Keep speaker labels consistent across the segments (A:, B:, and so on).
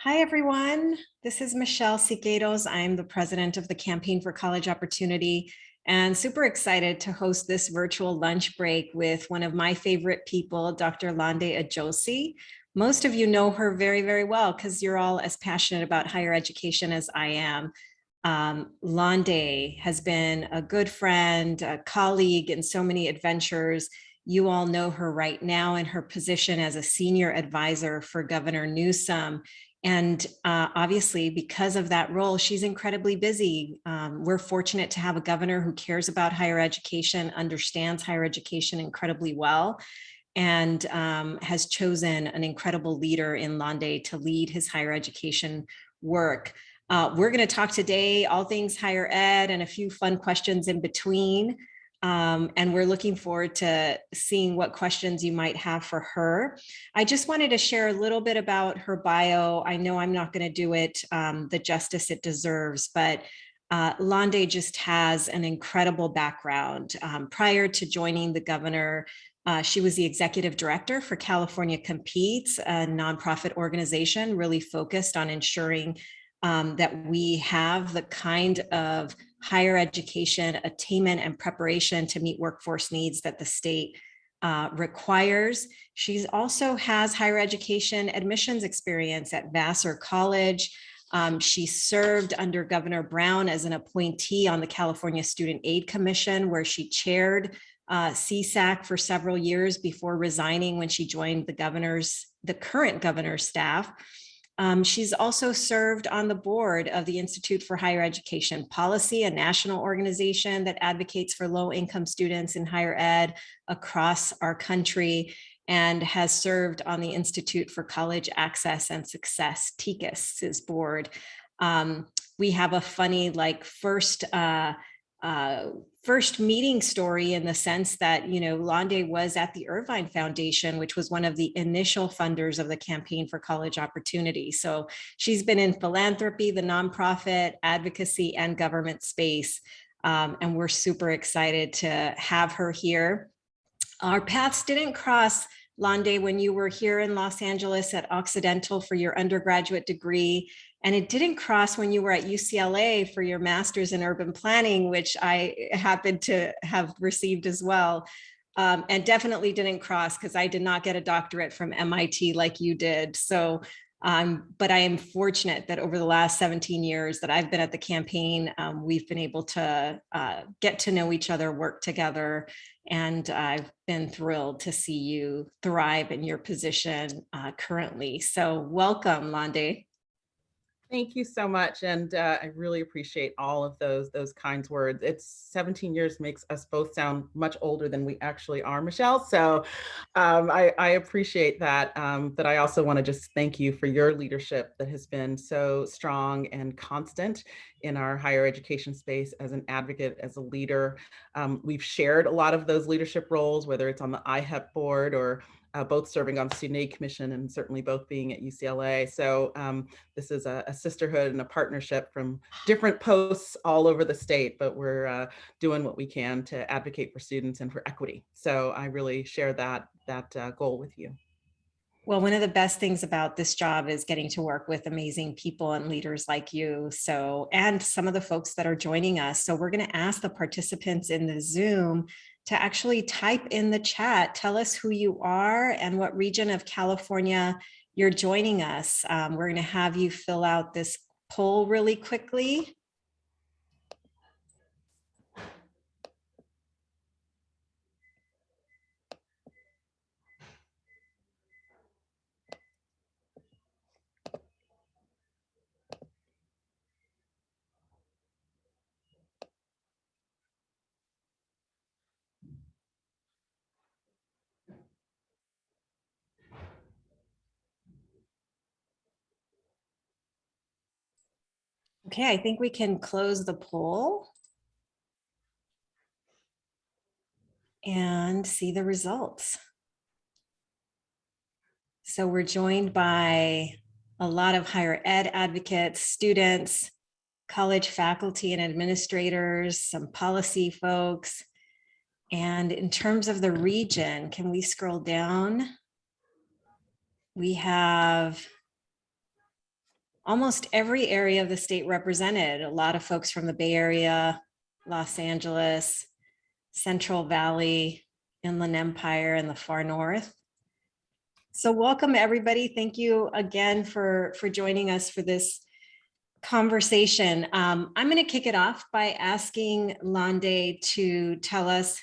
A: Hi, everyone. This is Michelle Siqueiros. I'm the president of the Campaign for College Opportunity and super excited to host this virtual lunch break with one of my favorite people, Dr. Lande Ajose. Most of you know her very, very well because you're all as passionate about higher education as I am. Lande has been a good friend, a colleague in so many adventures. You all know her right now in her position as a senior advisor for Governor Newsom. And obviously, because of that role, she's incredibly busy. We're fortunate to have a governor who cares about higher education, understands higher education incredibly well, and has chosen an incredible leader in Lande to lead his higher education work. We're going to talk today all things higher ed and a few fun questions in between. And we're looking forward to seeing what questions you might have for her. I just wanted to share a little bit about her bio. I know I'm not going to do it the justice it deserves, but Lande just has an incredible background. Prior to joining the governor, she was the executive director for California Competes, a nonprofit organization really focused on ensuring that we have the kind of higher education attainment and preparation to meet workforce needs that the state requires. She also has higher education admissions experience at Vassar College. She served under Governor Brown as an appointee on the California Student Aid Commission, where she chaired CSAC for several years before resigning when she joined the current governor's staff. She's also served on the board of the Institute for Higher Education Policy, a national organization that advocates for low-income students in higher ed across our country, and has served on the Institute for College Access and Success, TICAS's board. We have a funny first meeting story in the sense that, Lande was at the Irvine Foundation, which was one of the initial funders of the Campaign for College Opportunity. So she's been in philanthropy, the nonprofit, advocacy, and government space. And we're super excited to have her here. Our paths didn't cross, Lande, when you were here in Los Angeles at Occidental for your undergraduate degree. And it didn't cross when you were at UCLA for your master's in urban planning, which I happened to have received as well. And definitely didn't cross because I did not get a doctorate from MIT like you did. So, but I am fortunate that over the last 17 years that I've been at the campaign, we've been able to get to know each other, work together. And I've been thrilled to see you thrive in your position currently. So welcome, Lande.
B: Thank you so much. And I really appreciate all of those kind words. It's 17 years makes us both sound much older than we actually are, Michelle. So I appreciate that. But I also want to just thank you for your leadership that has been so strong and constant in our higher education space as an advocate, as a leader. We've shared a lot of those leadership roles, whether it's on the IHEP board or both serving on the Student Aid Commission and certainly both being at UCLA. So this is a sisterhood and a partnership from different posts all over the state, but we're doing what we can to advocate for students and for equity. So I really share that goal with you.
A: Well, one of the best things about this job is getting to work with amazing people and leaders like you. So, and some of the folks that are joining us. So we're going to ask the participants in the Zoom to actually type in the chat, tell us who you are and what region of California you're joining us. We're going to have you fill out this poll really quickly. Okay, I think we can close the poll and see the results. So we're joined by a lot of higher ed advocates, students, college faculty and administrators, some policy folks. And in terms of the region, can we scroll down? We have almost every area of the state represented. A lot of folks from the Bay Area, Los Angeles, Central Valley, Inland Empire, and the far north. So welcome everybody. Thank you again for joining us for this conversation. I'm going to kick it off by asking Lande to tell us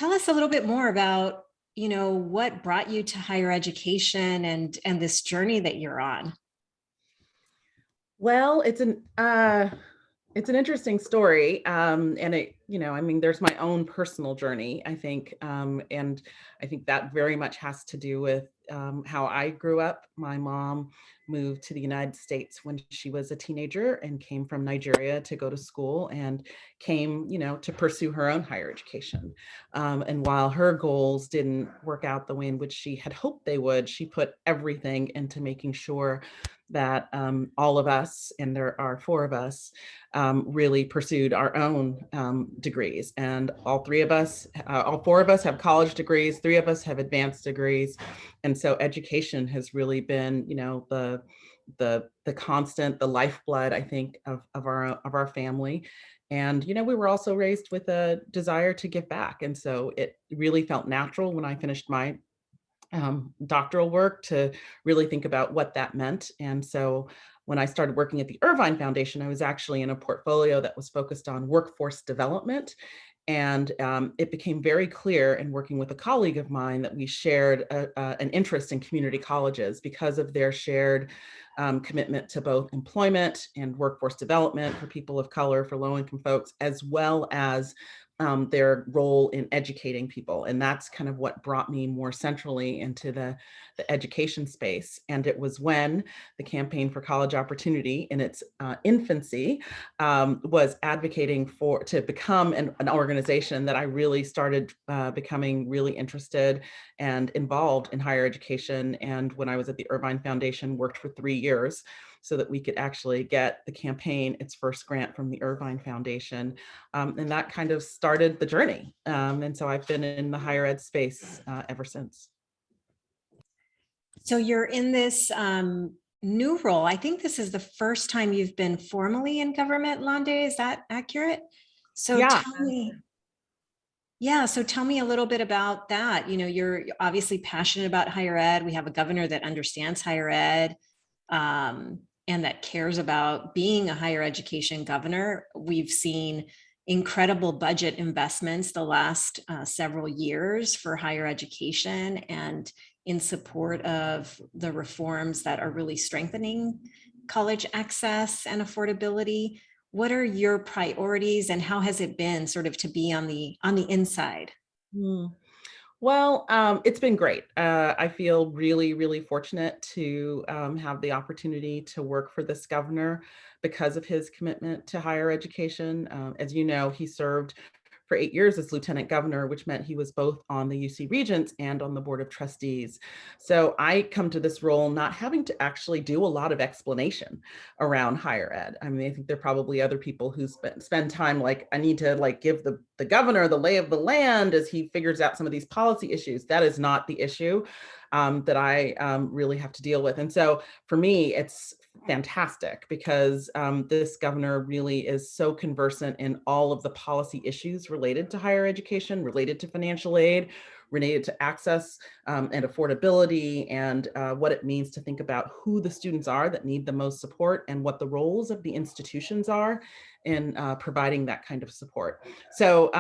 A: a little bit more about, what brought you to higher education and this journey that you're on.
B: Well, it's an interesting story, and I mean, there's my own personal journey, I think, and I think that very much has to do with how I grew up. My mom moved to the United States when she was a teenager and came from Nigeria to go to school and came, to pursue her own higher education. And while her goals didn't work out the way in which she had hoped they would, she put everything into making sure that all of us, and there are four of us, really pursued our own degrees. And all four of us have college degrees, three of us have advanced degrees. And so education has really been, the constant, the lifeblood, I think, of our family. And, we were also raised with a desire to give back. And so it really felt natural when I finished my doctoral work to really think about what that meant. And so when I started working at the Irvine Foundation, I was actually in a portfolio that was focused on workforce development. And it became very clear in working with a colleague of mine that we shared an interest in community colleges because of their shared commitment to both employment and workforce development for people of color, for low-income folks, as well as their role in educating people. And that's kind of what brought me more centrally into the education space. And it was when the Campaign for College Opportunity in its infancy was advocating to become an organization that I really started becoming really interested and involved in higher education. And when I was at the Irvine Foundation, worked for 3 years so that we could actually get the campaign its first grant from the Irvine Foundation. And that kind of started the journey. And so I've been in the higher ed space ever since.
A: So you're in this new role. I think this is the first time you've been formally in government, Lande. Is that accurate? So
B: Yeah.
A: tell me a little bit about that. You're obviously passionate about higher ed. We have a governor that understands higher ed and that cares about being a higher education governor. We've seen incredible budget investments the last several years for higher education and in support of the reforms that are really strengthening college access and affordability. What are your priorities and how has it been sort of to be on the inside?
B: Well, it's been great. I feel really, really fortunate to have the opportunity to work for this governor because of his commitment to higher education. As you know, he served for 8 years as lieutenant governor, which meant he was both on the UC Regents and on the board of trustees. So I come to this role not having to actually do a lot of explanation around higher ed. I mean, I think there are probably other people who spend time like, I need to like give the governor the lay of the land as he figures out some of these policy issues. That is not the issue that I really have to deal with. And so for me, it's fantastic because this governor really is so conversant in all of the policy issues related to higher education, related to financial aid, related to access and affordability, and what it means to think about who the students are that need the most support and what the roles of the institutions are in providing that kind of support. So,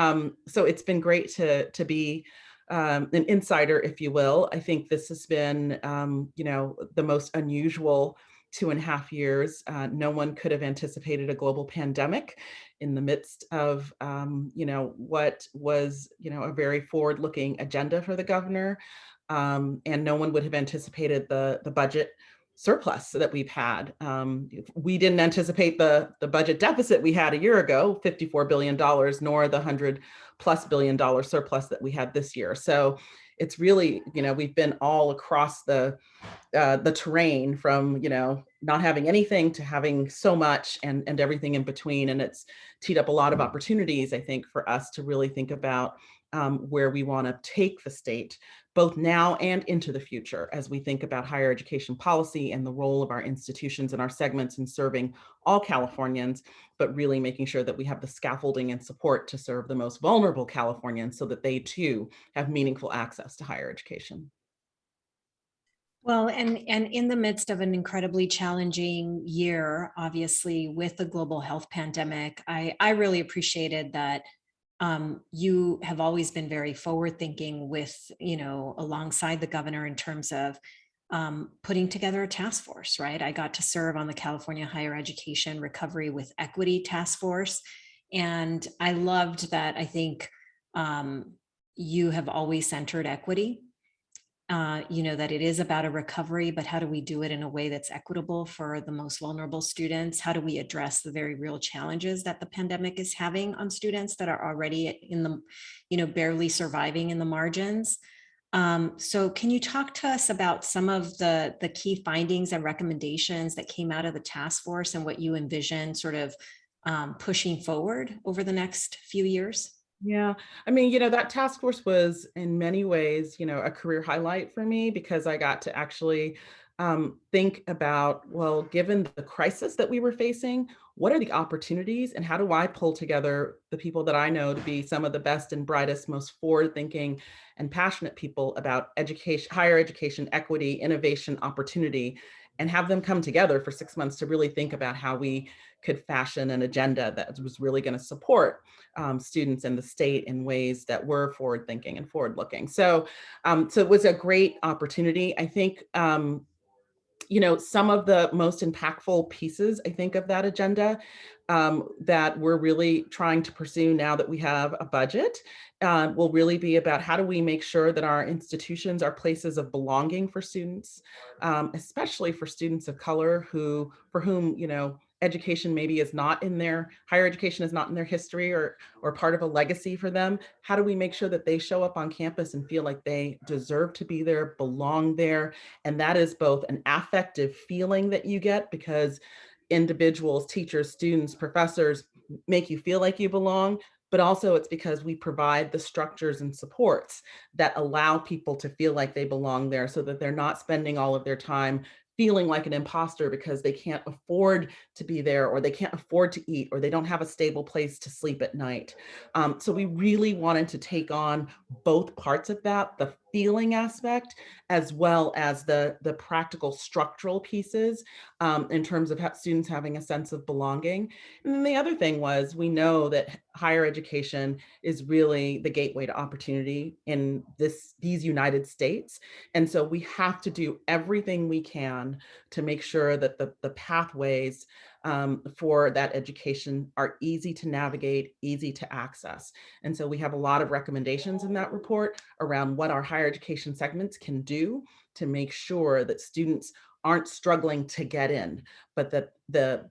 B: so it's been great to be an insider, if you will. I think this has been, the most unusual 2.5 years. No one could have anticipated a global pandemic in the midst of, what was, a very forward-looking agenda for the governor. And no one would have anticipated the budget surplus that we've had. We didn't anticipate the budget deficit we had a year ago, $54 billion, nor the $100+ billion surplus that we had this year. So it's really, we've been all across the terrain from, not having anything to having so much and everything in between. And it's teed up a lot of opportunities, I think, for us to really think about where we want to take the state, both now and into the future as we think about higher education policy and the role of our institutions and our segments in serving all Californians, but really making sure that we have the scaffolding and support to serve the most vulnerable Californians so that they too have meaningful access to higher education.
A: Well, and in the midst of an incredibly challenging year, obviously with the global health pandemic, I really appreciated that you have always been very forward thinking with, alongside the governor in terms of putting together a task force, right? I got to serve on the California Higher Education Recovery with Equity Task Force. And I loved that. I think you have always centered equity, that it is about a recovery, but how do we do it in a way that's equitable for the most vulnerable students? How do we address the very real challenges that the pandemic is having on students that are already in the, barely surviving in the margins? So can you talk to us about some of the key findings and recommendations that came out of the task force and what you envision sort of pushing forward over the next few years?
B: Yeah, I mean, that task force was in many ways, a career highlight for me because I got to actually think about, well, given the crisis that we were facing, what are the opportunities and how do I pull together the people that I know to be some of the best and brightest, most forward-thinking and passionate people about education, higher education, equity, innovation, opportunity, and have them come together for 6 months to really think about how we could fashion an agenda that was really going to support students in the state in ways that were forward thinking and forward looking. So it was a great opportunity. I think, some of the most impactful pieces, I think, of that agenda that we're really trying to pursue now that we have a budget will really be about how do we make sure that our institutions are places of belonging for students, especially for students of color for whom, education maybe is not in their higher education is not in their history or part of a legacy for them. How do we make sure that they show up on campus and feel like they deserve to be there, belong there? And that is both an affective feeling that you get because individuals, teachers, students, professors make you feel like you belong, but also it's because we provide the structures and supports that allow people to feel like they belong there so that they're not spending all of their time feeling like an imposter because they can't afford to be there or they can't afford to eat or they don't have a stable place to sleep at night. So we really wanted to take on both parts of that, the feeling aspect, as well as the practical structural pieces in terms of students having a sense of belonging. And then the other thing was we know that higher education is really the gateway to opportunity in these United States. And so we have to do everything we can to make sure that the pathways for that education are easy to navigate, easy to access. And so we have a lot of recommendations in that report around what our higher education segments can do to make sure that students aren't struggling to get in, but that the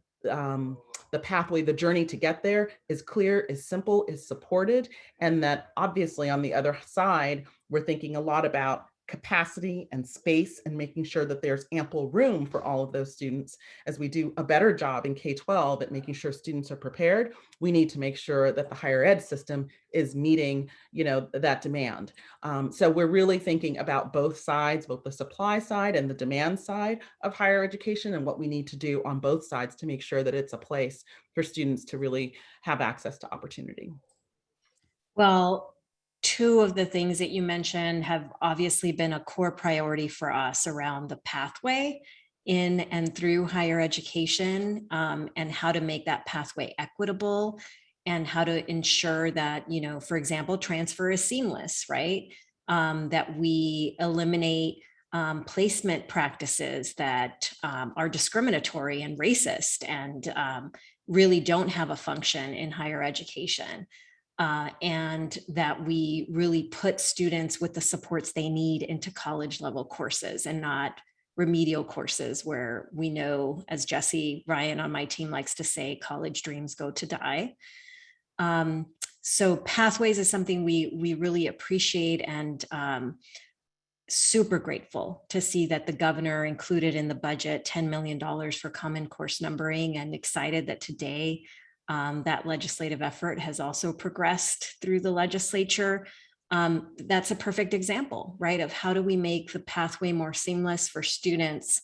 B: pathway, the journey to get there is clear, is simple, is supported, and that obviously on the other side, we're thinking a lot about capacity and space and making sure that there's ample room for all of those students. As we do a better job in K-12 at making sure students are prepared, we need to make sure that the higher ed system is meeting, that demand. So we're really thinking about both sides, both the supply side and the demand side of higher education and what we need to do on both sides to make sure that it's a place for students to really have access to opportunity.
A: Well, two of the things that you mentioned have obviously been a core priority for us around the pathway in and through higher education, and how to make that pathway equitable and how to ensure that, for example, transfer is seamless, right? That we eliminate placement practices that are discriminatory and racist and really don't have a function in higher education. And that we really put students with the supports they need into college level courses and not remedial courses where we know, as Jesse Ryan on my team likes to say, college dreams go to die. So pathways is something we really appreciate and super grateful to see that the governor included in the budget $10 million for common course numbering, and excited that today that legislative effort has also progressed through the legislature. That's a perfect example, right, of how do we make the pathway more seamless for students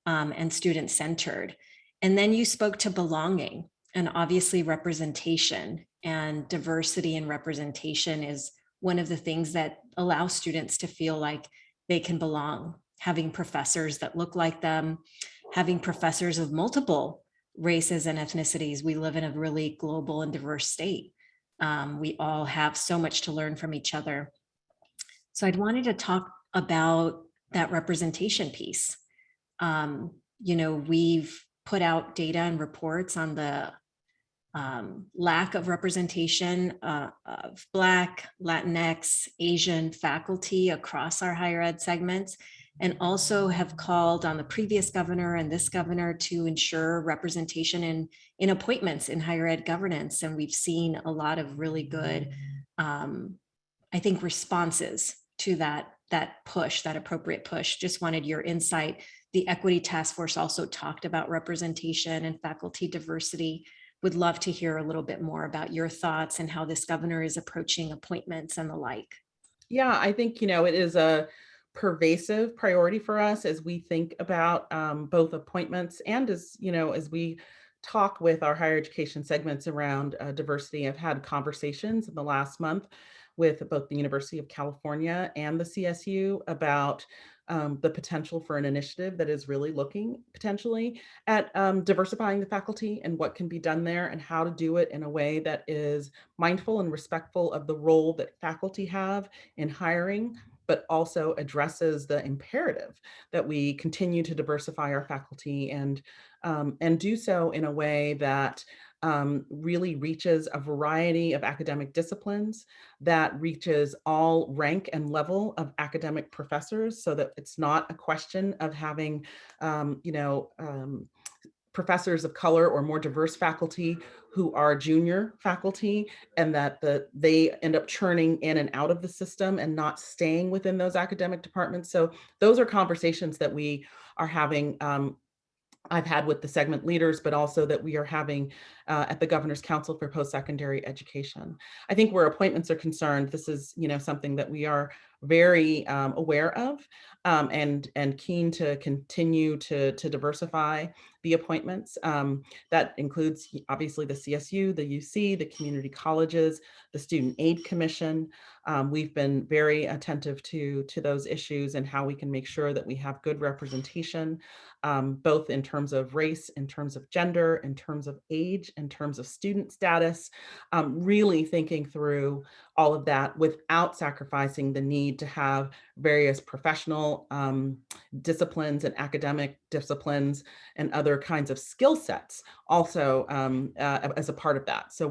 A: and student-centered. And then you spoke to belonging, and obviously representation, and diversity and representation is one of the things that allow students to feel like they can belong. Having professors that look like them, having professors of multiple races and ethnicities. We live in a really global and diverse state. We all have so much to learn from each other. So I'd wanted to talk about that representation piece. We've put out data and reports on the lack of representation of Black, Latinx, Asian faculty across our higher ed segments, and also have called on the previous governor and this governor to ensure representation in appointments in higher ed governance. And we've seen a lot of really good, I think, responses to that push, that appropriate push. Just wanted your insight. The Equity Task Force also talked about representation and faculty diversity. Would love to hear a little bit more about your thoughts and how this governor is approaching appointments and the like.
B: Yeah, I think, it is a pervasive priority for us as we think about both appointments and as we talk with our higher education segments around diversity. I've had conversations in the last month with both the University of California and the CSU about the potential for an initiative that is really looking potentially at diversifying the faculty and what can be done there and how to do it in a way that is mindful and respectful of the role that faculty have in hiring, but also addresses the imperative that we continue to diversify our faculty and do so in a way that really reaches a variety of academic disciplines, that reaches all rank and level of academic professors, so that it's not a question of having, professors of color or more diverse faculty who are junior faculty, and that they end up churning in and out of the system and not staying within those academic departments. So those are conversations that we are having. I've had with the segment leaders, but also that we are having at the Governor's Council for Post-Secondary Education. I think where appointments are concerned, this is something that we are very aware of and keen to continue to diversify the appointments. That includes obviously the CSU, the UC, the community colleges, the Student Aid Commission. We've been very attentive to those issues and how we can make sure that we have good representation, both in terms of race, in terms of gender, in terms of age, in terms of student status, really thinking through all of that without sacrificing the need to have various professional disciplines and academic disciplines and other kinds of skill sets also as a part of that. So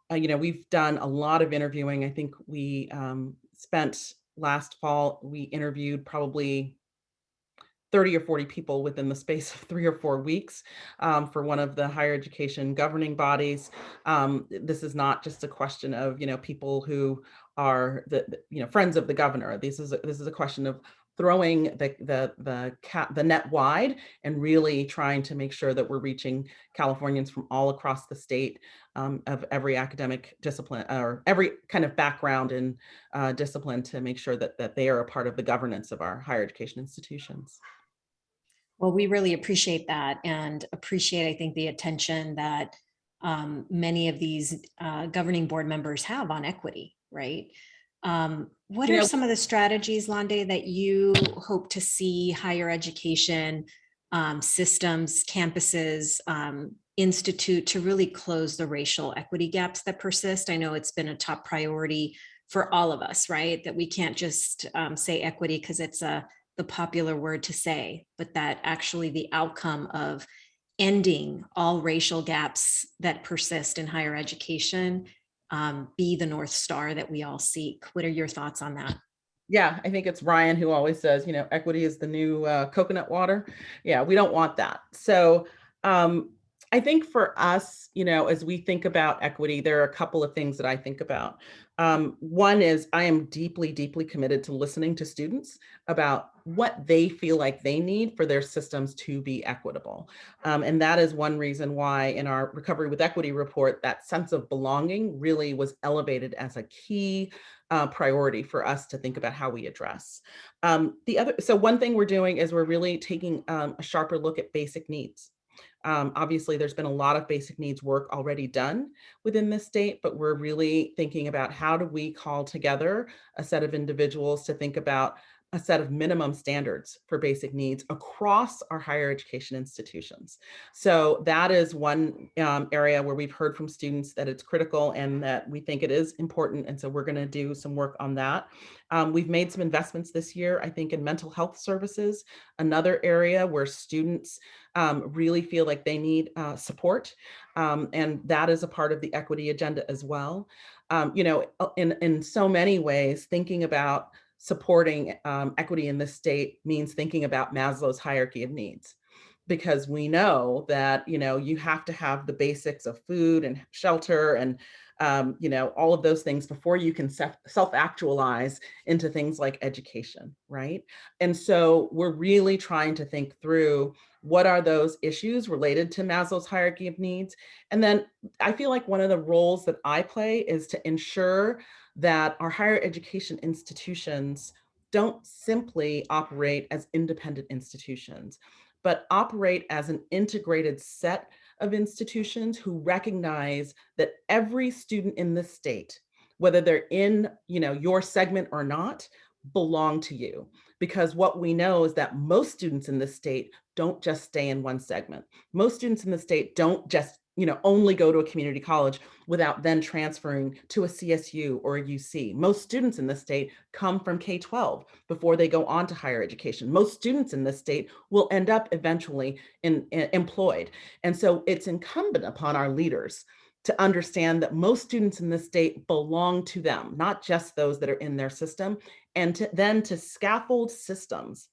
B: we've done a lot of interviewing. I think we spent last fall, we interviewed probably 30 or 40 people within the space of 3 or 4 weeks for one of the higher education governing bodies. This is not just a question of people who are the friends of the governor. This is a question of throwing the net wide and really trying to make sure that we're reaching Californians from all across the state, of every academic discipline or every kind of background and discipline, to make sure that they are a part of the governance of our higher education institutions.
A: Well, we really appreciate that, and appreciate, I think, the attention that many of these governing board members have on equity, right? What are some of the strategies, Lande, that you hope to see higher education systems, campuses, institute to really close the racial equity gaps that persist? I know it's been a top priority for all of us, right? That we can't just say equity because it's the popular word to say, but that actually the outcome of ending all racial gaps that persist in higher education be the North Star that we all seek. What are your thoughts on that?
B: Yeah, I think it's Ryan who always says, equity is the new coconut water. Yeah, we don't want that. So I think for us, as we think about equity, there are a couple of things that I think about. One is I am deeply, deeply committed to listening to students about what they feel like they need for their systems to be equitable. And that is one reason why in our Recovery with Equity report, that sense of belonging really was elevated as a key priority for us to think about how we address. So one thing we're doing is we're really taking a sharper look at basic needs. Obviously, there's been a lot of basic needs work already done within this state, but we're really thinking about how do we call together a set of individuals to think about a set of minimum standards for basic needs across our higher education institutions. So that is one area where we've heard from students that it's critical and that we think it is important. And so we're going to do some work on that. We've made some investments this year, I think, in mental health services, another area where students really feel like they need support. And that is a part of the equity agenda as well. In so many ways, thinking about supporting equity in this state means thinking about Maslow's hierarchy of needs, because we know that, you have to have the basics of food and shelter and, all of those things before you can self-actualize into things like education, right? And so we're really trying to think through what are those issues related to Maslow's hierarchy of needs. And then I feel like one of the roles that I play is to ensure that our higher education institutions don't simply operate as independent institutions, but operate as an integrated set of institutions who recognize that every student in this state, whether they're in, your segment or not, belong to you. Because what we know is that most students in this state don't just stay in one segment. Most students in the state don't just, only go to a community college without then transferring to a CSU or a UC. Most students in the state come from K-12 before they go on to higher education. Most students in this state will end up eventually employed. And so it's incumbent upon our leaders to understand that most students in this state belong to them, not just those that are in their system, and to scaffold systems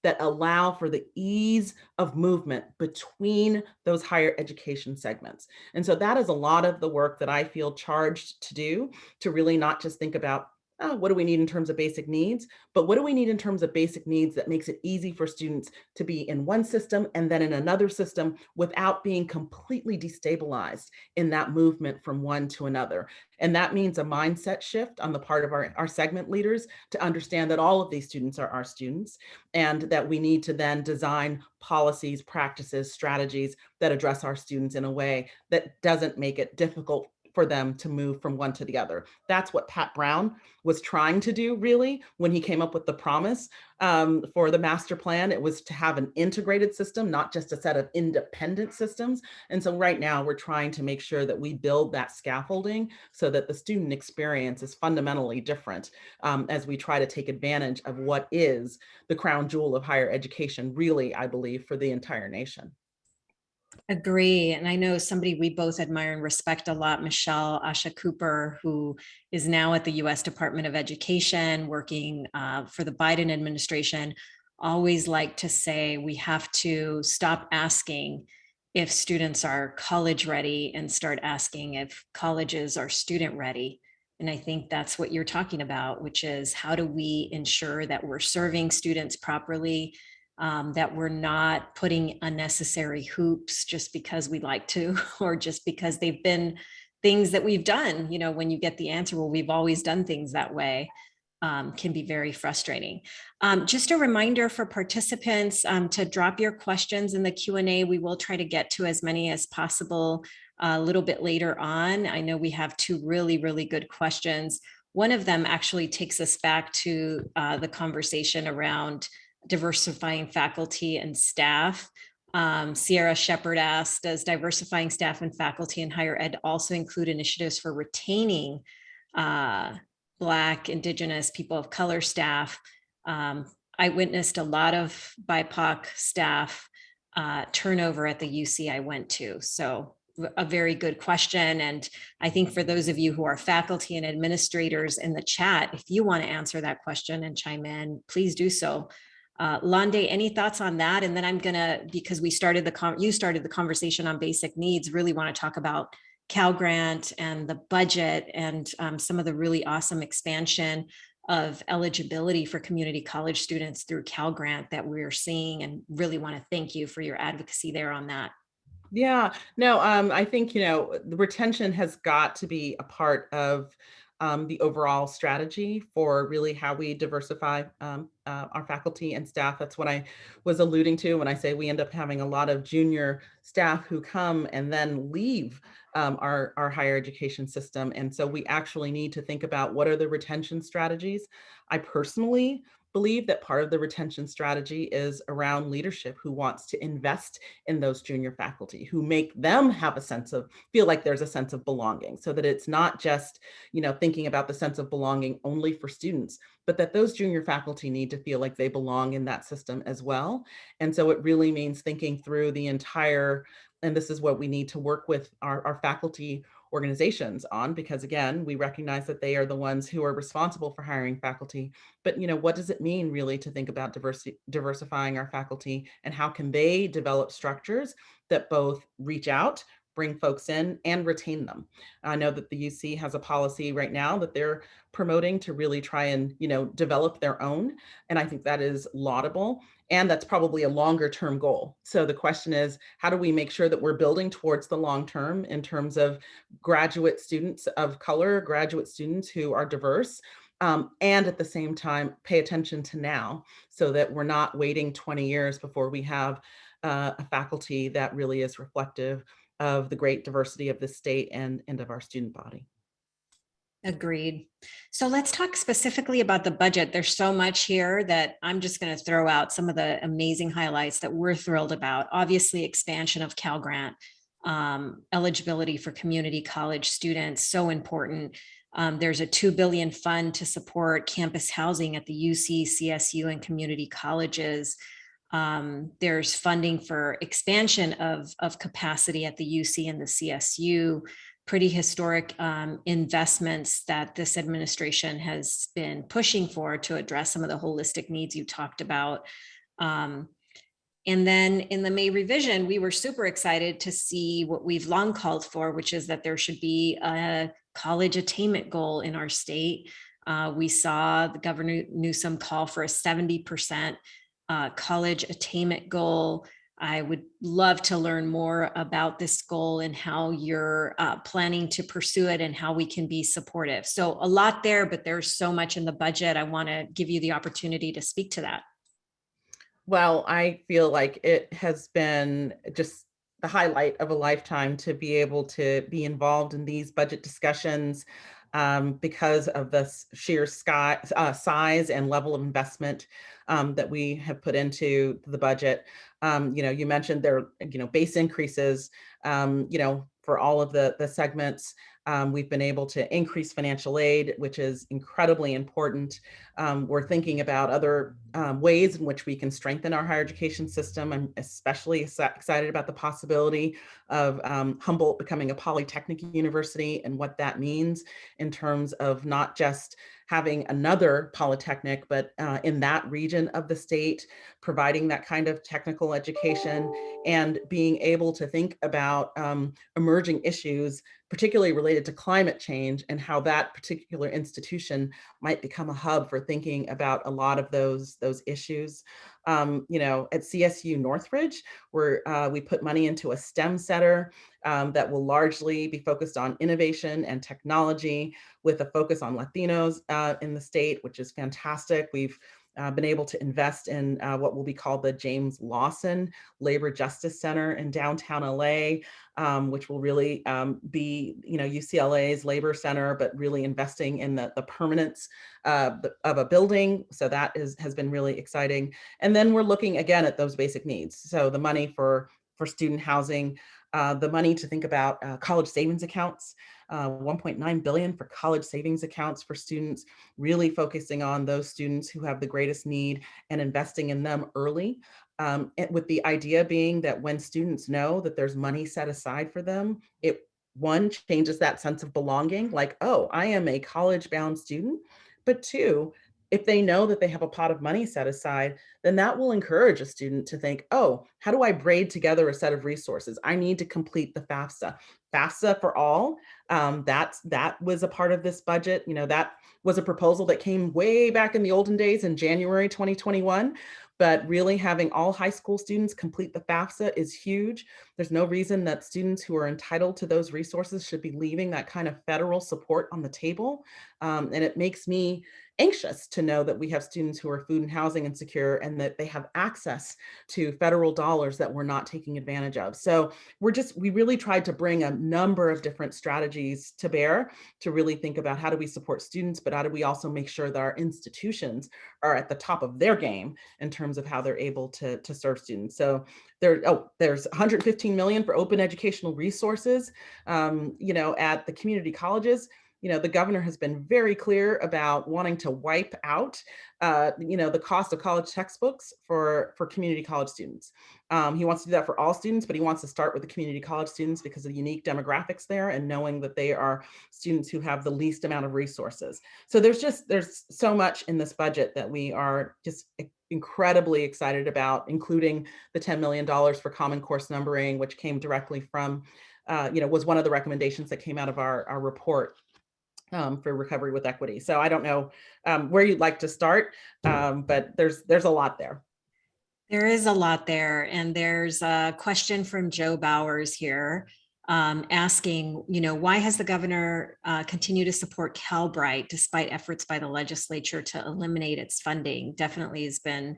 B: that allow for the ease of movement between those higher education segments. And so that is a lot of the work that I feel charged to do, to really not just think about, oh, what do we need in terms of basic needs, but what do we need in terms of basic needs that makes it easy for students to be in one system and then in another system without being completely destabilized in that movement from one to another. And that means a mindset shift on the part of our segment leaders to understand that all of these students are our students, and that we need to then design policies, practices, strategies that address our students in a way that doesn't make it difficult for them to move from one to the other. That's what Pat Brown was trying to do, really, when he came up with the promise for the master plan. It was to have an integrated system, not just a set of independent systems. And so right now we're trying to make sure that we build that scaffolding so that the student experience is fundamentally different, as we try to take advantage of what is the crown jewel of higher education, really, I believe, for the entire nation.
A: Agree. And I know somebody we both admire and respect a lot, Michelle Asha Cooper, who is now at the US Department of Education working for the Biden administration, always like to say we have to stop asking if students are college ready and start asking if colleges are student ready. And I think that's what you're talking about, which is how do we ensure that we're serving students properly, that we're not putting unnecessary hoops just because we like to, or just because they've been things that we've done. When you get the answer, well, we've always done things that way, can be very frustrating. Just a reminder for participants to drop your questions in the Q&A. We will try to get to as many as possible a little bit later on. I know we have two really, really good questions. One of them actually takes us back to the conversation around diversifying faculty and staff. Sierra Shepherd asked, does diversifying staff and faculty in higher ed also include initiatives for retaining Black, Indigenous, people of color staff? I witnessed a lot of BIPOC staff turnover at the UC I went to. So a very good question. And I think for those of you who are faculty and administrators in the chat, if you want to answer that question and chime in, please do so. Lande, any thoughts on that? And then I'm gonna, because you started the conversation on basic needs, really want to talk about Cal Grant and the budget and some of the really awesome expansion of eligibility for community college students through Cal Grant that we're seeing, and really want to thank you for your advocacy there on that.
B: Yeah, no, I think, the retention has got to be a part of the overall strategy for really how we diversify our faculty and staff. That's what I was alluding to when I say we end up having a lot of junior staff who come and then leave our higher education system. And so we actually need to think about what are the retention strategies. I personally believe that part of the retention strategy is around leadership who wants to invest in those junior faculty, who make them have feel like there's a sense of belonging, so that it's not just, thinking about the sense of belonging only for students, but that those junior faculty need to feel like they belong in that system as well. And so it really means thinking through the entire, and this is what we need to work with our faculty organizations on, because again, we recognize that they are the ones who are responsible for hiring faculty. But what does it mean really to think about diversifying our faculty, and how can they develop structures that both reach out, bring folks in, and retain them? I know that the UC has a policy right now that they're promoting to really try and develop their own, and I think that is laudable. And that's probably a longer term goal. So the question is, how do we make sure that we're building towards the long term in terms of graduate students of color, graduate students who are diverse, and at the same time, pay attention to now, so that we're not waiting 20 years before we have a faculty that really is reflective of the great diversity of the state and of our student body.
A: Agreed. So let's talk specifically about the budget. There's so much here that I'm just going to throw out some of the amazing highlights that we're thrilled about. Obviously, expansion of Cal Grant, eligibility for community college students, so important. There's a $2 billion fund to support campus housing at the UC, CSU, and community colleges. There's funding for expansion of capacity at the UC and the CSU. Pretty historic investments that this administration has been pushing for to address some of the holistic needs you talked about. And then in the May revision, we were super excited to see what we've long called for, which is that there should be a college attainment goal in our state. We saw the Governor Newsom call for a 70% college attainment goal. I would love to learn more about this goal and how you're planning to pursue it and how we can be supportive. So a lot there, but there's so much in the budget. I want to give you the opportunity to speak to that.
B: Well, I feel like it has been just the highlight of a lifetime to be able to be involved in these budget discussions, because of the sheer size and level of investment that we have put into the budget. You mentioned there, base increases, for all of the segments. We've been able to increase financial aid, which is incredibly important. We're thinking about other ways in which we can strengthen our higher education system. I'm especially excited about the possibility of Humboldt becoming a polytechnic university, and what that means in terms of not just having another polytechnic, but in that region of the state, providing that kind of technical education, and being able to think about emerging issues, particularly related to climate change, and how that particular institution might become a hub for thinking about a lot of those issues. At CSU Northridge, where we put money into a STEM center that will largely be focused on innovation and technology, with a focus on Latinos in the state, which is fantastic. We've been able to invest in what will be called the James Lawson Labor Justice Center in downtown LA, which will really be, UCLA's labor center, but really investing in the permanence of a building. So that has been really exciting. And then we're looking again at those basic needs. So the money for student housing, the money to think about college savings accounts, 1.9 billion for college savings accounts for students, really focusing on those students who have the greatest need and investing in them early. With the idea being that when students know that there's money set aside for them, it one changes that sense of belonging, like, oh, I am a college bound student, but two, if they know that they have a pot of money set aside, then that will encourage a student to think, oh, how do I braid together a set of resources? I need to complete the FAFSA. FAFSA for all. That was a part of this budget. That was a proposal that came way back in the olden days in January 2021. But really having all high school students complete the FAFSA is huge. There's no reason that students who are entitled to those resources should be leaving that kind of federal support on the table. And it makes me anxious to know that we have students who are food and housing insecure and that they have access to federal dollars that we're not taking advantage of. So we really tried to bring a number of different strategies to bear to really think about how do we support students, but how do we also make sure that our institutions are at the top of their game in terms of how they're able to serve students. So there's 115 million for open educational resources, at the community colleges. The governor has been very clear about wanting to wipe out, the cost of college textbooks for community college students. He wants to do that for all students, but he wants to start with the community college students because of the unique demographics there and knowing that they are students who have the least amount of resources. So there's so much in this budget that we are just incredibly excited about, including the $10 million for Common Course numbering, which came directly from, was one of the recommendations that came out of our report for recovery with equity. So I don't know where you'd like to start, but there's a lot there.
A: There is a lot there. And there's a question from Joe Bowers here asking, why has the governor continued to support Calbright despite efforts by the legislature to eliminate its funding? Definitely has been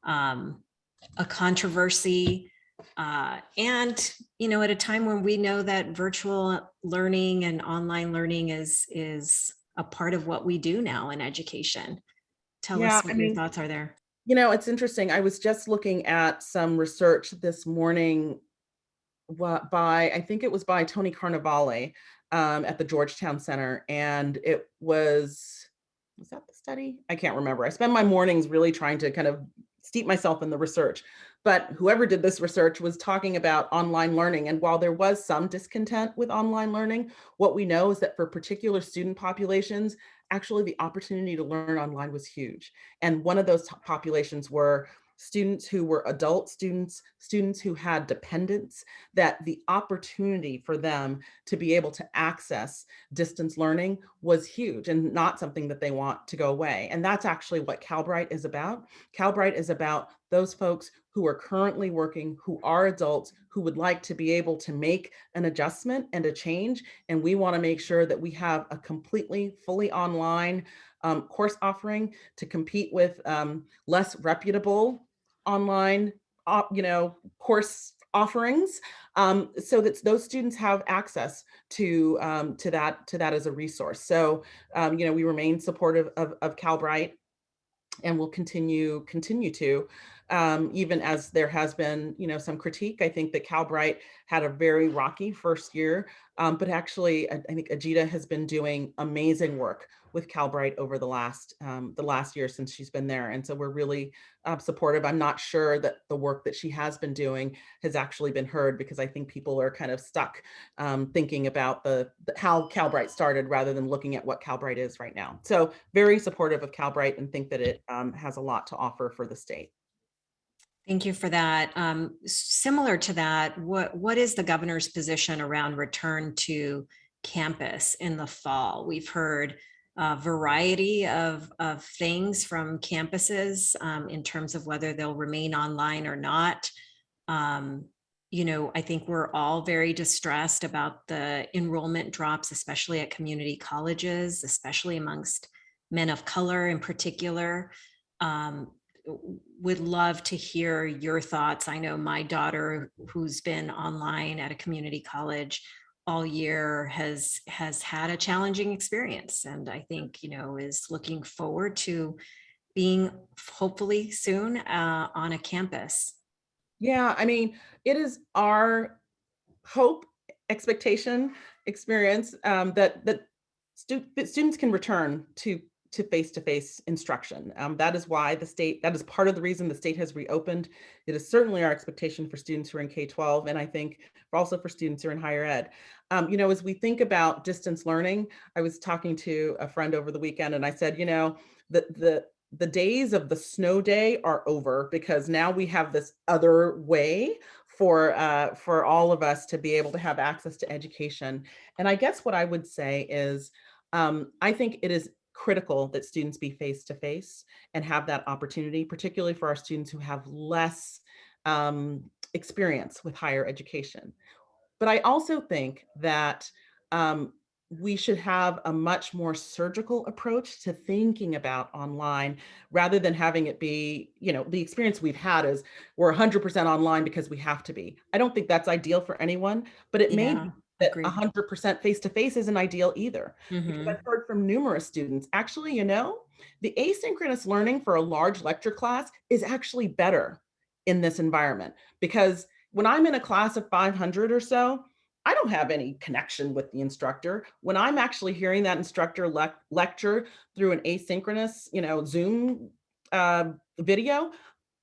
A: a controversy. And, at a time when we know that virtual learning and online learning is a part of what we do now in education. Tell us what your thoughts are there.
B: It's interesting. I was just looking at some research this morning I think it was by Tony Carnevale at the Georgetown Center. And it was that the study? I can't remember. I spend my mornings really trying to kind of steep myself in the research. But whoever did this research was talking about online learning. And while there was some discontent with online learning, what we know is that for particular student populations, actually the opportunity to learn online was huge. And one of those populations were students who were adult students who had dependents, that the opportunity for them to be able to access distance learning was huge and not something that they want to go away. And that's actually what Calbright is about. Calbright is about those folks who are currently working, who are adults, who would like to be able to make an adjustment and a change. And we want to make sure that we have a completely, fully online course offering to compete with less reputable online, course offerings, so that those students have access to that as a resource. So, we remain supportive of Calbright, and will continue to, even as there has been, some critique. I think that Calbright had a very rocky first year, but actually, I think Ajita has been doing amazing work with Calbright over the last year since she's been there, and so we're really supportive. I'm not sure that the work that she has been doing has actually been heard, because I think people are kind of stuck thinking about how Calbright started rather than looking at what Calbright is right now. So very supportive of Calbright and think that it has a lot to offer for the state.
A: Thank you for that. Similar to that, what is the governor's position around return to campus in the fall? We've heard a variety of things from campuses in terms of whether they'll remain online or not. I think we're all very distressed about the enrollment drops, especially at community colleges, especially amongst men of color in particular. Would love to hear your thoughts. I know my daughter, who's been online at a community college all year, has had a challenging experience, and I think is looking forward to being hopefully soon on a campus.
B: Yeah, I mean, it is our hope, expectation, experience that students can return to face-to-face instruction. That is why that is part of the reason the state has reopened. It is certainly our expectation for students who are in K-12, and I think also for students who are in higher ed. As we think about distance learning, I was talking to a friend over the weekend, and I said, the the days of the snow day are over, because now we have this other way for all of us to be able to have access to education. And I guess what I would say is, I think it is critical that students be face to face and have that opportunity, particularly for our students who have less experience with higher education. But I also think that um, we should have a much more surgical approach to thinking about online, rather than having it be, the experience we've had is we're 100% online because we have to be. I don't think that's ideal for anyone, but it may
A: Yeah,
B: be that
A: agreed.
B: 100% face to face isn't ideal either. Because
A: Hmm.
B: I've heard from numerous students, actually, the asynchronous learning for a large lecture class is actually better in this environment, because when I'm in a class of 500 or so, I don't have any connection with the instructor. When I'm actually hearing that instructor lecture through an asynchronous, Zoom video,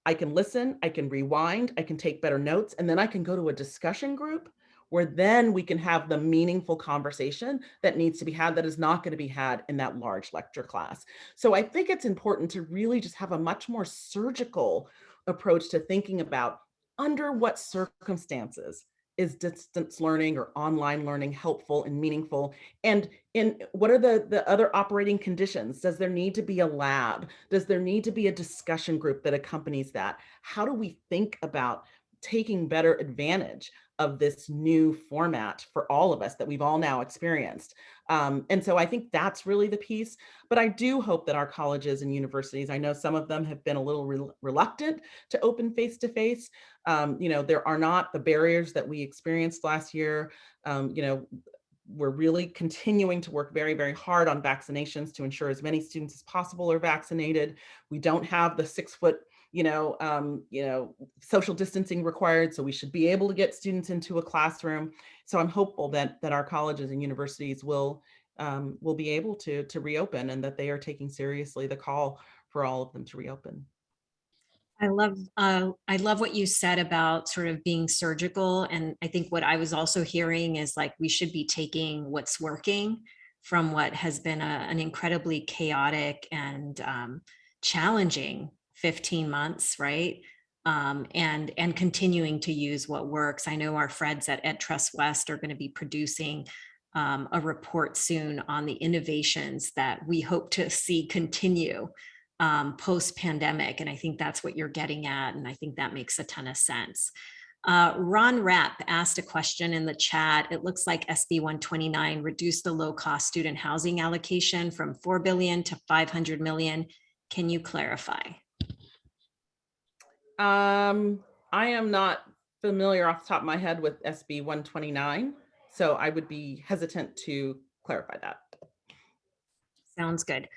B: I can listen, I can rewind, I can take better notes, and then I can go to a discussion group where then we can have the meaningful conversation that needs to be had, that is not going to be had in that large lecture class. So I think it's important to really just have a much more surgical approach to thinking about, under what circumstances is distance learning or online learning helpful and meaningful, and in what are the other operating conditions? Does there need to be a lab? Does there need to be a discussion group that accompanies that? How do we think about taking better advantage of this new format for all of us that we've all now experienced? And so I think that's really the piece. But I do hope that our colleges and universities, I know some of them have been a little reluctant to open face to face. There are not the barriers that we experienced last year. We're really continuing to work very, very hard on vaccinations to ensure as many students as possible are vaccinated. We don't have the 6 foot, social distancing required, so we should be able to get students into a classroom. So I'm hopeful that our colleges and universities will be able to reopen, and that they are taking seriously the call for all of them to reopen.
A: I love what you said about sort of being surgical. And I think what I was also hearing is like we should be taking what's working from what has been an incredibly chaotic and challenging 15 months, right? And continuing to use what works. I know our friends at Trust West are going to be producing a report soon on the innovations that we hope to see continue post pandemic. And I think that's what you're getting at. And I think that makes a ton of sense. Ron Rapp asked a question in the chat. It looks like SB 129 reduced the low cost student housing allocation from 4 billion to 500 million. Can you clarify?
B: I am not familiar off the top of my head with SB 129, so I would be hesitant to clarify that.
A: Sounds good.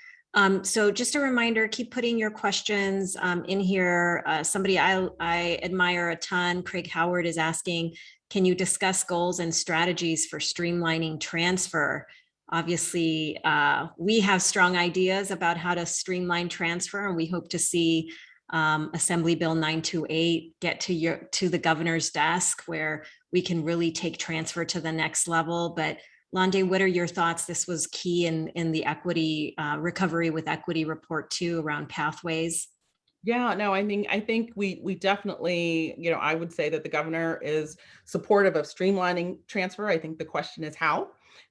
A: So just a reminder, keep putting your questions in here. Somebody I admire a ton, Craig Howard, is asking, can you discuss goals and strategies for streamlining transfer? Obviously, we have strong ideas about how to streamline transfer, and we hope to see Assembly Bill 928 get to the governor's desk, where we can really take transfer to the next level. But Lande, what are your thoughts? This was key in the equity recovery with equity report too, around pathways.
B: Yeah, no, I think we definitely, I would say that the governor is supportive of streamlining transfer. I think the question is how,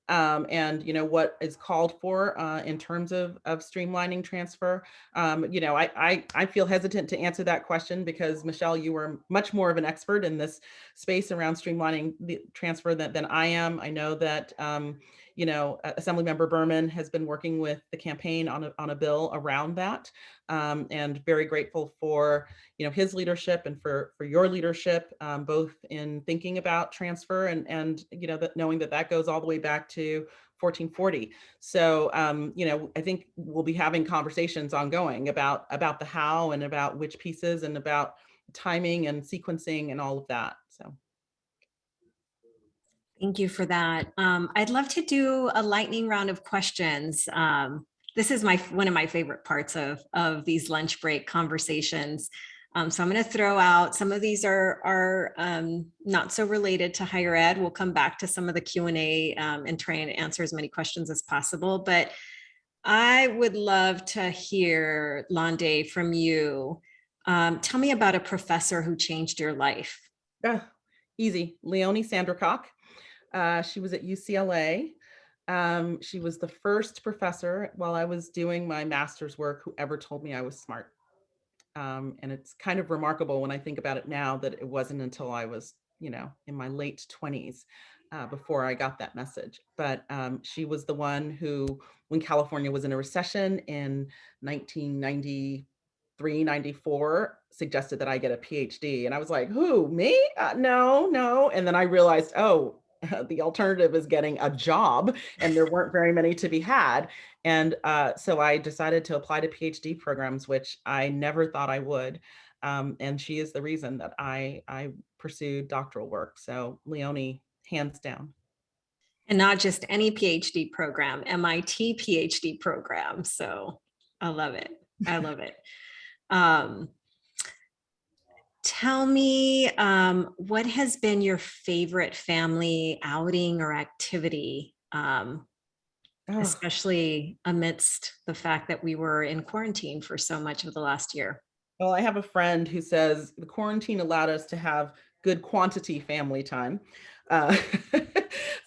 B: and what is called for in terms of streamlining transfer. I feel hesitant to answer that question because, Michelle, you are much more of an expert in this space around streamlining the transfer than I am. I know that Assemblymember Berman has been working with the campaign on a bill around that. And very grateful for his leadership and for your leadership, both in thinking about transfer and that knowing that goes all the way back to 1440. So I think we'll be having conversations ongoing about the how and about which pieces and about timing and sequencing and all of that. So.
A: Thank you for that. I'd love to do a lightning round of questions. This is one of my favorite parts of these lunch break conversations. So I'm going to throw out some of these are not so related to higher ed. We'll come back to some of the Q&A and try and answer as many questions as possible. But I would love to hear, Lande, from you. Tell me about a professor who changed your life.
B: Ah, easy. Leonie Sandercock. She was at UCLA. She was the first professor while I was doing my master's work who ever told me I was smart. And it's kind of remarkable when I think about it now that it wasn't until I was, in my late 20s before I got that message. But she was the one who, when California was in a recession in 1993, 94, suggested that I get a PhD. And I was like, who, me? No, no. And then I realized, oh, the alternative is getting a job, and there weren't very many to be had. And so I decided to apply to PhD programs, which I never thought I would. And she is the reason that I pursued doctoral work. So Leonie, hands down.
A: And not just any PhD program, MIT PhD program. So I love it. I love it. Um, Tell me, what has been your favorite family outing or activity,
B: Oh,
A: especially amidst the fact that we were in quarantine for so much of the last year?
B: well, I have a friend who says the quarantine allowed us to have good quantity family time. Uh,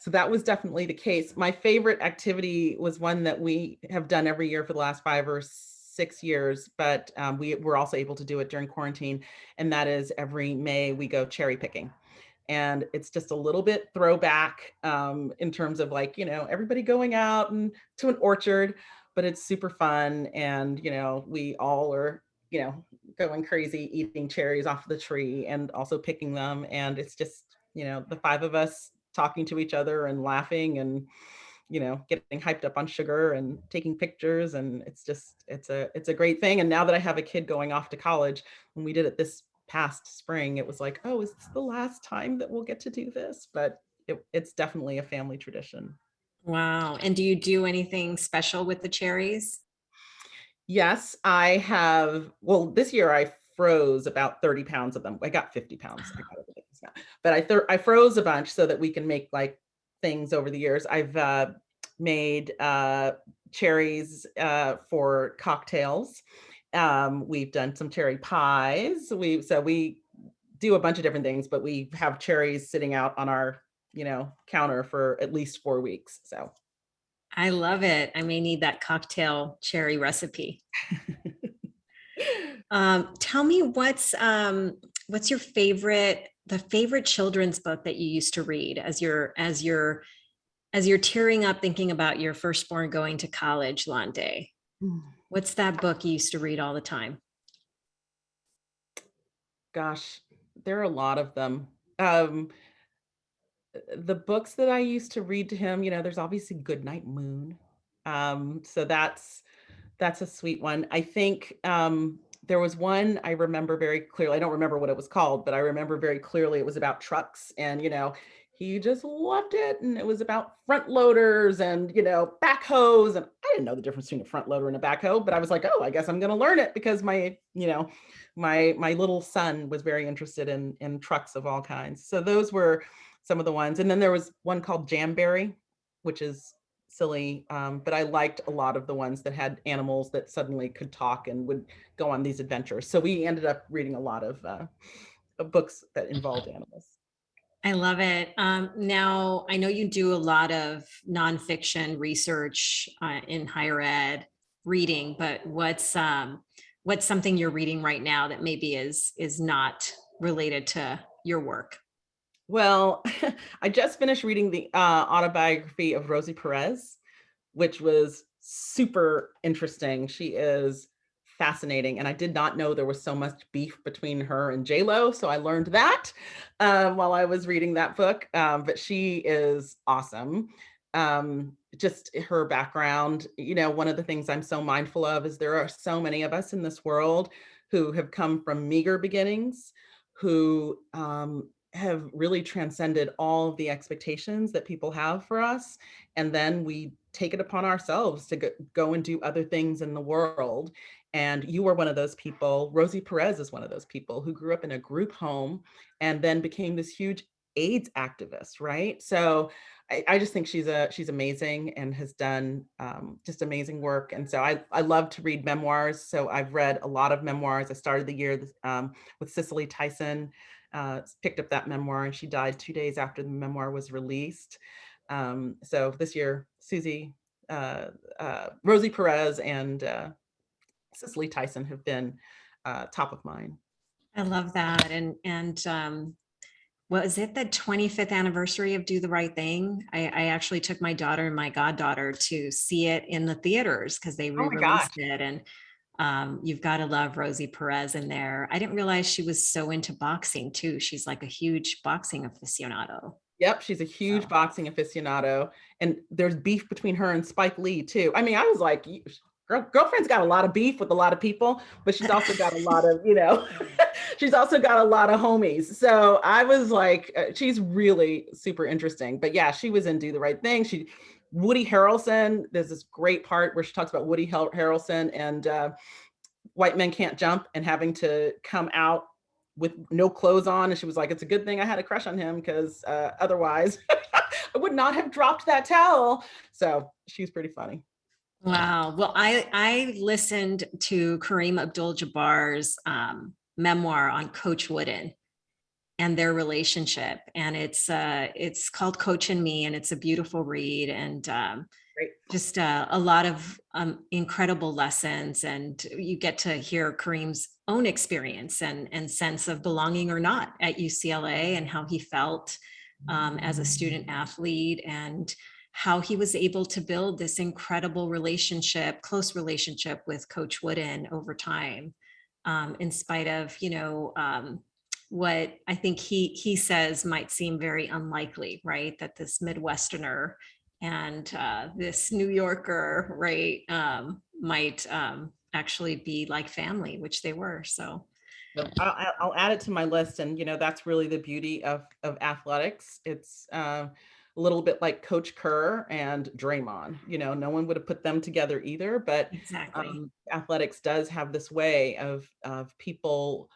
B: so that was definitely the case. My favorite activity was one that we have done every year for the last 5 or 6 years, but we were also able to do it during quarantine. And that is every May we go cherry picking. And it's just a little bit throwback in terms of like, everybody going out and to an orchard, but it's super fun. And, we all are, going crazy, eating cherries off the tree and also picking them. And it's just, the five of us talking to each other and laughing and, getting hyped up on sugar and taking pictures. And it's a great thing. And now that I have a kid going off to college, when we did it this past spring, it was like, oh, is this the last time that we'll get to do this? But it's definitely a family tradition.
A: Wow. And do you do anything special with the cherries?
B: Yes, I have. Well, this year I froze about 30 pounds of them. I got 50 pounds. I got everything now. But I froze a bunch so that we can make like things over the years. I've made cherries for cocktails. We've done some cherry pies. We do a bunch of different things, but we have cherries sitting out on our, counter for at least 4 weeks. So
A: I love it. I may need that cocktail cherry recipe. Tell me what's your favorite children's book that you used to read as you're tearing up thinking about your firstborn going to college, Lande? What's that book you used to read all the time?
B: gosh, there are a lot of them. Um, the books that I used to read to him, there's obviously Goodnight Moon. So that's a sweet one. I think there was one I remember very clearly. I don't remember what it was called, but I remember very clearly it was about trucks, and he just loved it. And it was about front loaders and backhoes. And I didn't know the difference between a front loader and a backhoe, but I was like, oh, I guess I'm gonna learn it because my little son was very interested in trucks of all kinds. So those were some of the ones. And then there was one called Jamberry, which is silly, but I liked a lot of the ones that had animals that suddenly could talk and would go on these adventures. So we ended up reading a lot of books that involved animals.
A: I love it. Now, I know you do a lot of nonfiction research in higher ed reading, but what's something you're reading right now that maybe is not related to your work?
B: Well, I just finished reading the autobiography of Rosie Perez, which was super interesting. She is fascinating, and I did not know there was so much beef between her and J Lo. So I learned that while I was reading that book. But she is awesome. Just her background. One of the things I'm so mindful of is there are so many of us in this world who have come from meager beginnings, who have really transcended all of the expectations that people have for us. And then we take it upon ourselves to go and do other things in the world. And you were one of those people. Rosie Perez is one of those people who grew up in a group home and then became this huge AIDS activist, right? So I just think she's amazing and has done just amazing work. And so I love to read memoirs. So I've read a lot of memoirs. I started the year with Cicely Tyson, picked up that memoir, and she died 2 days after the memoir was released. So this year, Rosie Perez and Cicely Tyson have been top of mind.
A: I love that. Was it the 25th anniversary of Do the Right Thing? I actually took my daughter and my goddaughter to see it in the theaters because they
B: Oh my gosh.
A: re-released it. And you've got to love Rosie Perez in there. I didn't realize she was so into boxing too. She's like a huge boxing aficionado.
B: Yep, she's a huge
A: So
B: boxing aficionado, and there's beef between her and Spike Lee too. I mean, I was like, girlfriend's got a lot of beef with a lot of people, but she's also got a lot of, she's also got a lot of homies. So I was like, she's really super interesting. But yeah, she was in Do the Right Thing. Woody Harrelson, there's this great part where she talks about Woody Harrelson and White Men Can't Jump and having to come out with no clothes on. And she was like, it's a good thing I had a crush on him because otherwise I would not have dropped that towel. So she's pretty funny.
A: wow. Well, I listened to Kareem Abdul-Jabbar's memoir on Coach Wooden and their relationship, and it's called Coach and Me, and it's a beautiful read, and
B: Great.
A: just a lot of incredible lessons, and you get to hear Kareem's own experience and sense of belonging or not at UCLA, and how he felt as a student athlete, and how he was able to build this incredible relationship, close relationship with Coach Wooden over time, in spite of, what I think he says might seem very unlikely, right? That this Midwesterner and this New Yorker, right, might actually be like family, which they were. So
B: So I'll add it to my list, and that's really the beauty of athletics. It's a little bit like Coach Kerr and Draymond. No one would have put them together either, but
A: exactly.
B: athletics does have this way of people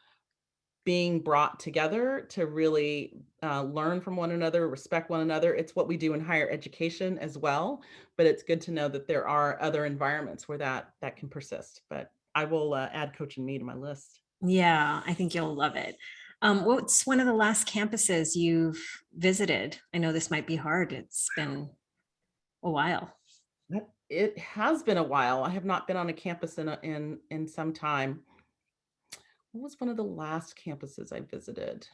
B: being brought together to really learn from one another, respect one another. It's what we do in higher education as well, but it's good to know that there are other environments where that can persist. But I will add Coach and Me to my list.
A: Yeah, I think you'll love it. What's one of the last campuses you've visited? I know this might be hard. It's been a while.
B: It has been a while. I have not been on a campus in some time. What was one of the last campuses I visited?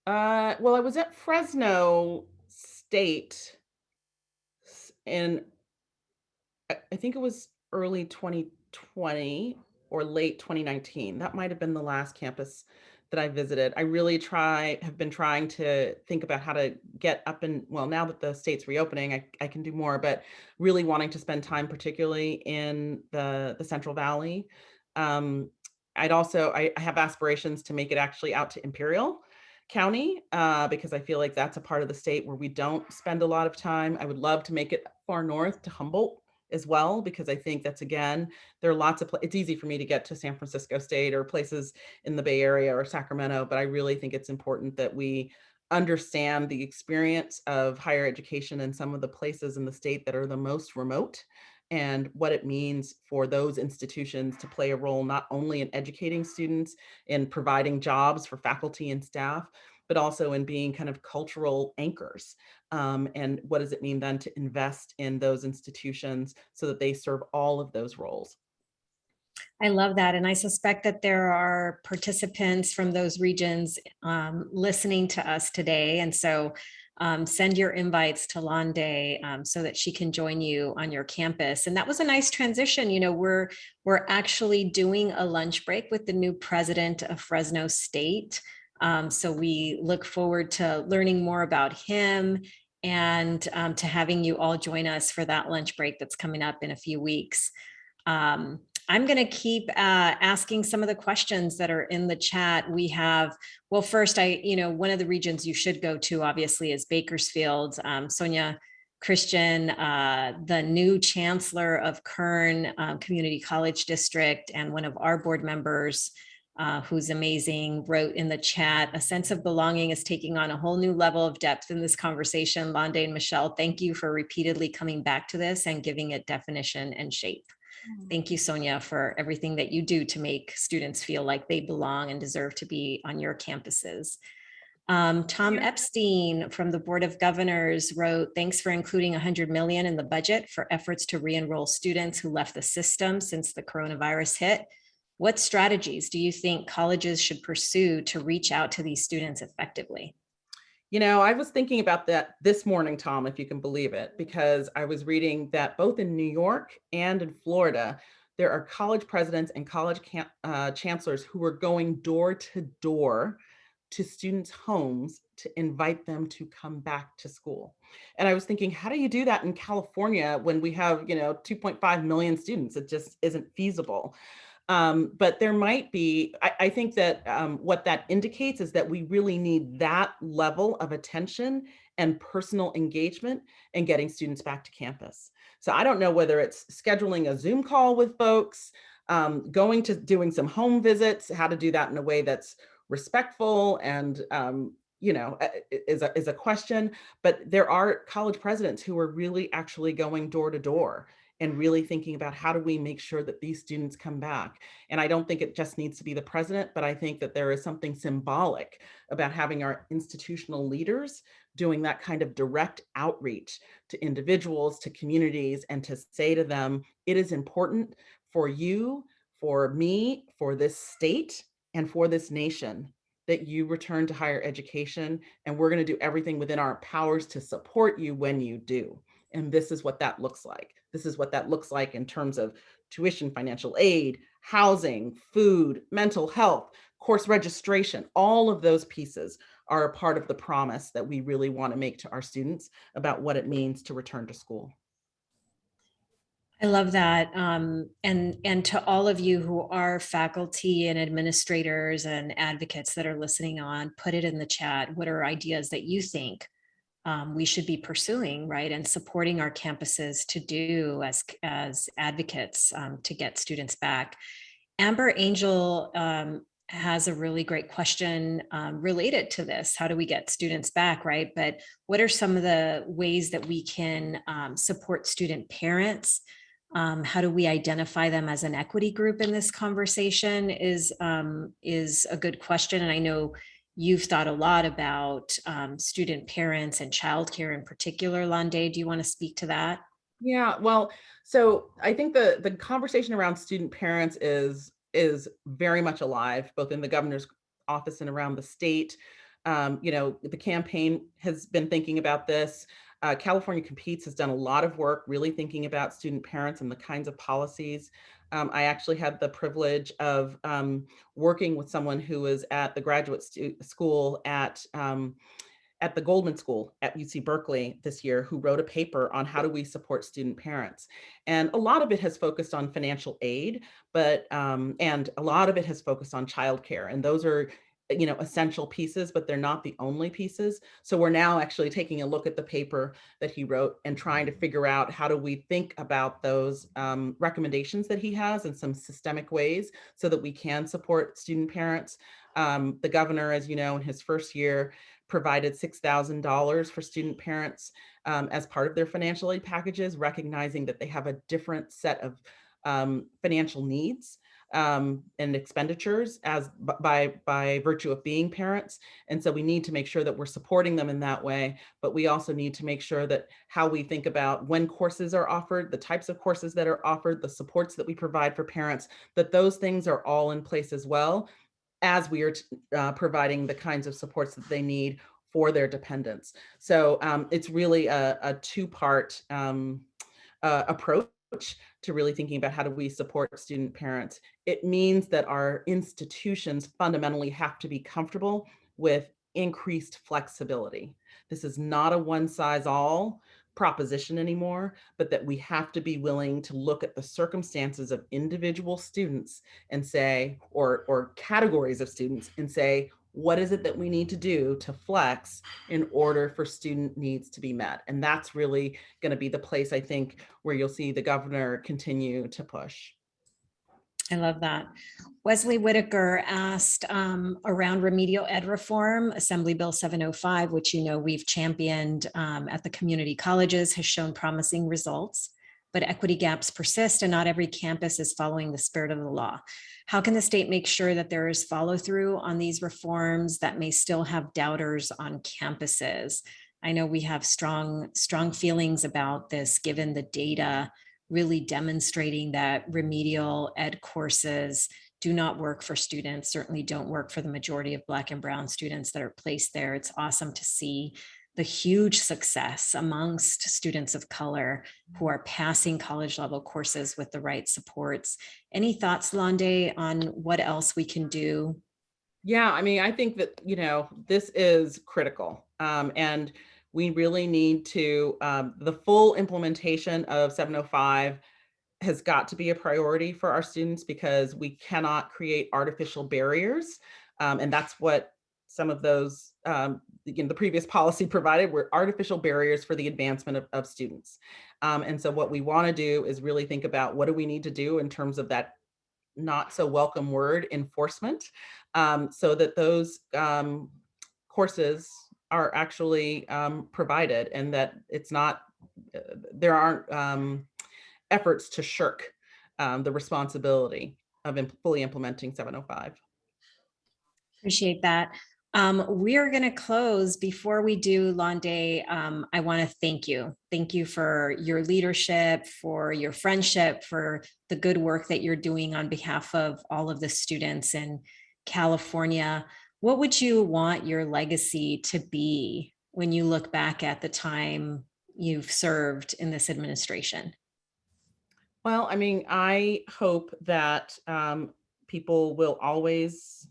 B: Well, I was at Fresno State in I think it was early 2020 or late 2019. That might have been the last campus that I visited. I really have been trying to think about how to get up and, well, now that the state's reopening, I can do more, but really wanting to spend time, particularly in the Central Valley. Um, I have aspirations to make it actually out to Imperial County, because I feel like that's a part of the state where we don't spend a lot of time. I would love to make it far north to Humboldt as well, because I think that's, again, there are lots of, it's easy for me to get to San Francisco State or places in the Bay Area or Sacramento, but I really think it's important that we understand the experience of higher education in some of the places in the state that are the most remote, and what it means for those institutions to play a role not only in educating students, in providing jobs for faculty and staff, but also in being kind of cultural anchors. And what does it mean then to invest in those institutions so that they serve all of those roles?
A: I love that. And I suspect that there are participants from those regions listening to us today. And so send your invites to Lande so that she can join you on your campus. And that was a nice transition. We're actually doing a lunch break with the new president of Fresno State. So we look forward to learning more about him, and to having you all join us for that lunch break that's coming up in a few weeks. I'm going to keep asking some of the questions that are in the chat. We have, well, first, one of the regions you should go to, obviously, is Bakersfield. Sonia Christian, the new chancellor of Kern Community College District, and one of our board members, who's amazing, wrote in the chat, a sense of belonging is taking on a whole new level of depth in this conversation. Lande and Michelle, thank you for repeatedly coming back to this and giving it definition and shape. Thank you, Sonia, for everything that you do to make students feel like they belong and deserve to be on your campuses. Tom Epstein from the Board of Governors wrote, thanks for including 100 million in the budget for efforts to re-enroll students who left the system since the coronavirus hit. What strategies do you think colleges should pursue to reach out to these students effectively?
B: You know, I was thinking about that this morning, Tom, if you can believe it, because I was reading that both in New York and in Florida, there are college presidents and college chancellors who are going door to door to students' homes to invite them to come back to school. And I was thinking, how do you do that in California when we have, 2.5 million students? It just isn't feasible. But there might be, I think that what that indicates is that we really need that level of attention and personal engagement in getting students back to campus. So I don't know whether it's scheduling a Zoom call with folks, going to doing some home visits, how to do that in a way that's respectful and is a question. But there are college presidents who are really actually going door to door and really thinking about how do we make sure that these students come back. And I don't think it just needs to be the president, but I think that there is something symbolic about having our institutional leaders doing that kind of direct outreach to individuals, to communities, and to say to them, it is important for you, for me, for this state, and for this nation that you return to higher education, and we're going to do everything within our powers to support you when you do. And this is what that looks like. This is what that looks like in terms of tuition, financial aid, housing, food, mental health, course registration. All of those pieces are a part of the promise that we really want to make to our students about what it means to return to school.
A: I love that. And to all of you who are faculty and administrators and advocates that are listening on, put it in the chat. What are ideas that you think we should be pursuing, right? And supporting our campuses to do as advocates to get students back. Amber Angel has a really great question related to this. How do we get students back, right? But what are some of the ways that we can support student parents? How do we identify them as an equity group in this conversation is a good question. And I know you've thought a lot about student parents and childcare in particular. Lande, do you want to speak to that?
B: Yeah, well, so I think the conversation around student parents is very much alive, both in the governor's office and around the state. The campaign has been thinking about this. California Competes has done a lot of work really thinking about student parents and the kinds of policies. I actually had the privilege of working with someone who was at the graduate school at the Goldman School at UC Berkeley this year, who wrote a paper on how do we support student parents. And a lot of it has focused on financial aid, but and a lot of it has focused on childcare. And those are essential pieces, but they're not the only pieces. So we're now actually taking a look at the paper that he wrote and trying to figure out how do we think about those recommendations that he has in some systemic ways so that we can support student parents. The governor, as you know, in his first year, provided $6,000 for student parents as part of their financial aid packages, recognizing that they have a different set of financial needs and expenditures by virtue of being parents. And so we need to make sure that we're supporting them in that way, but we also need to make sure that how we think about when courses are offered, the types of courses that are offered, the supports that we provide for parents, that those things are all in place as well as we are providing the kinds of supports that they need for their dependents. So it's really a two-part approach to really thinking about how do we support student parents. It means that our institutions fundamentally have to be comfortable with increased flexibility. This is not a one-size-all proposition anymore, but that we have to be willing to look at the circumstances of individual students and say, or categories of students and say, what is it that we need to do to flex in order for student needs to be met? And that's really going to be the place, I think, where you'll see the governor continue to push.
A: I love that. Wesley Whitaker asked around remedial ed reform, Assembly Bill 705, which you know we've championed at the community colleges, has shown promising results, but equity gaps persist and not every campus is following the spirit of the law. How can the state make sure that there is follow through on these reforms that may still have doubters on campuses? I know we have strong feelings about this given the data really demonstrating that remedial ed courses do not work for students, certainly don't work for the majority of Black and Brown students that are placed there. It's awesome to see the huge success amongst students of color who are passing college level courses with the right supports. Any thoughts, Lande, on what else we can do?
B: Yeah, I mean, I think that, this is critical. And we really need to, the full implementation of 705 has got to be a priority for our students because we cannot create artificial barriers. And that's what some of those, the previous policy provided were artificial barriers for the advancement of students. And so what we want to do is really think about what do we need to do in terms of that not so welcome word enforcement, so that those courses are actually provided and that it's not, there aren't efforts to shirk the responsibility of fully implementing 705.
A: Appreciate that. We're going to close. Before we do, Lande, I want to thank you. Thank you for your leadership, for your friendship, for the good work that you're doing on behalf of all of the students in California. What would you want your legacy to be when you look back at the time you've served in this administration?
B: Well, I mean, I hope that people will always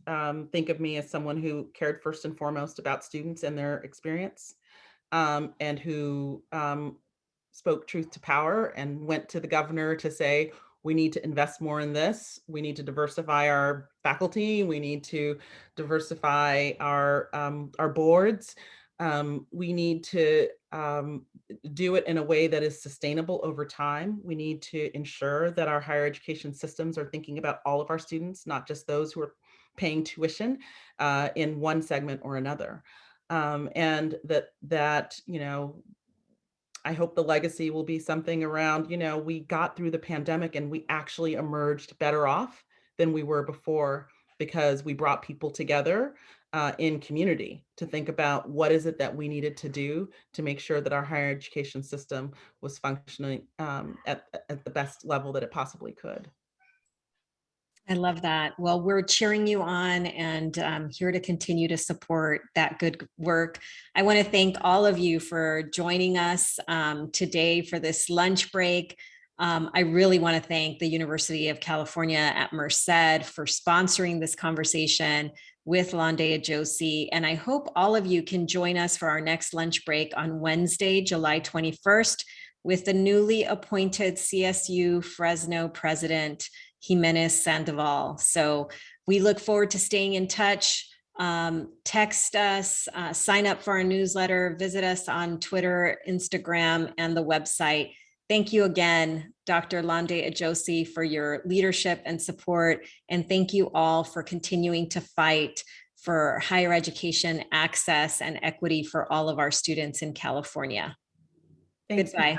B: think of me as someone who cared first and foremost about students and their experience, and who spoke truth to power and went to the governor to say, we need to invest more in this. We need to diversify our faculty. We need to diversify our boards. We need to do it in a way that is sustainable over time. We need to ensure that our higher education systems are thinking about all of our students, not just those who are paying tuition in one segment or another. And that I hope the legacy will be something around, we got through the pandemic and we actually emerged better off than we were before because we brought people together in community to think about what is it that we needed to do to make sure that our higher education system was functioning at the best level that it possibly could.
A: I love that. Well, we're cheering you on and here to continue to support that good work. I want to thank all of you for joining us today for this lunch break. I really want to thank the University of California at Merced for sponsoring this conversation with Lande Ajose. And I hope all of you can join us for our next lunch break on Wednesday, July 21st, with the newly appointed CSU Fresno president, Jimenez Sandoval. So we look forward to staying in touch. Text us, sign up for our newsletter, visit us on Twitter, Instagram, and the website. Thank you again, Dr. Lande Ajose, for your leadership and support. And thank you all for continuing to fight for higher education access and equity for all of our students in California.
B: Thanks.
A: Goodbye.